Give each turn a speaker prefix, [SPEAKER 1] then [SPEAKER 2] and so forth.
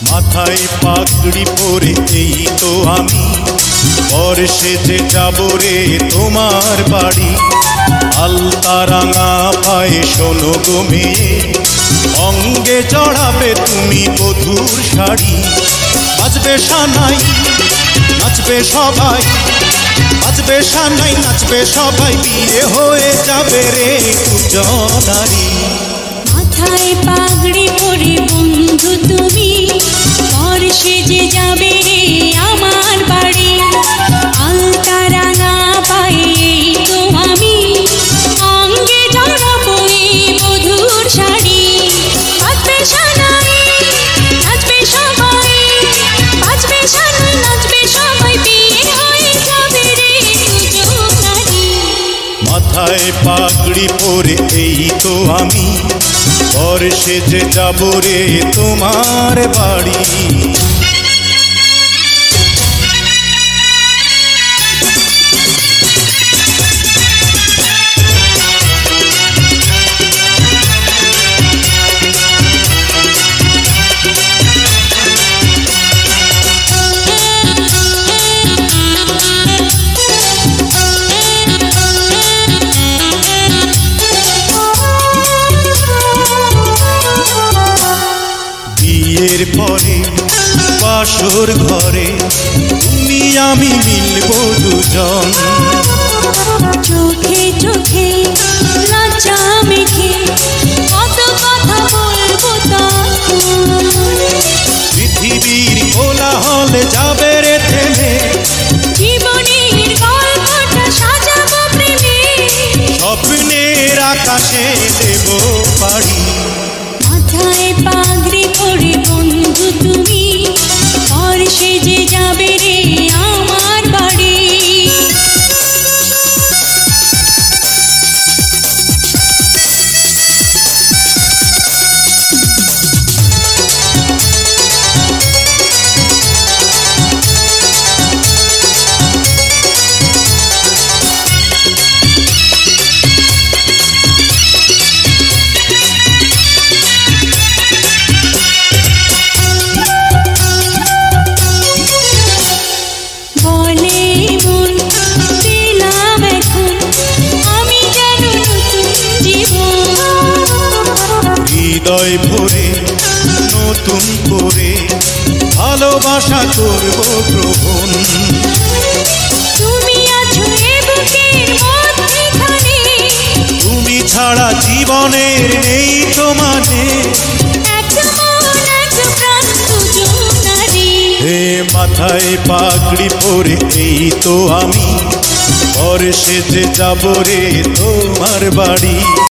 [SPEAKER 1] মাথায় পাগড়ি পরে এই তো আমি বর সেজে যাব রে তোমার বাড়ি। আলতা রাঙা পায়ে শোনো গো মেয়ে, অঙ্গে চড়াবে তুমি বধূর শাড়ি। বাজবে সানাই নাচবে সবাই, বাজবে সানাই নাচবে সবাই, বিয়ে হয়ে যাবে রে দুজনারি।
[SPEAKER 2] মাথায় পাগড়ি পরে বন্ধু তুমি বর সেজে যাবে রে আমার বাড়ি। আলতা রাঙা পায়ে এই তো আমি, অঙ্গে জড়াবো এই বধূর শাড়ি। বাজবে সানাই নাচবে সবাই, বাজবে সানাই নাচবে সবাই, বিয়ে হয়ে যাবে রে দুজনারি।
[SPEAKER 1] মাথায় পাগড়ি পরে এই তো আমি বর সেজে যাব রে তোমার বাড়ি। বিয়ের পরে বাসর ঘরে তুমি আমি মিলবো দুজন।
[SPEAKER 2] চোখে চোখে লজ্জা মেখে কত কথা বলবো তখন।
[SPEAKER 1] পৃথিবীর কোলাহলে যাবে রে থেমে,
[SPEAKER 2] জীবনের গল্পটা সাজাবো প্রেমে,
[SPEAKER 1] স্বপ্নের আকাশে দেব পাড়ি।
[SPEAKER 2] মাথায় পাগড়ি পরে বন্ধু তুমি বর সেজে যাবে রে আমার বাড়ি।
[SPEAKER 1] হৃদয় ভরে নতুন করে ভালোবাসা করব গ্রহণ।
[SPEAKER 2] তুমি আছো এ বুকের মধ্যখানে,
[SPEAKER 1] তুমি ছাড়া জীবনের নেই তো মানে।
[SPEAKER 2] এক মন এক প্রাণ দুজনারি।
[SPEAKER 1] হে মাথায় পাগড়ি পরে এই তো আমি বর সেজে যাব রে তোমার বাড়ি।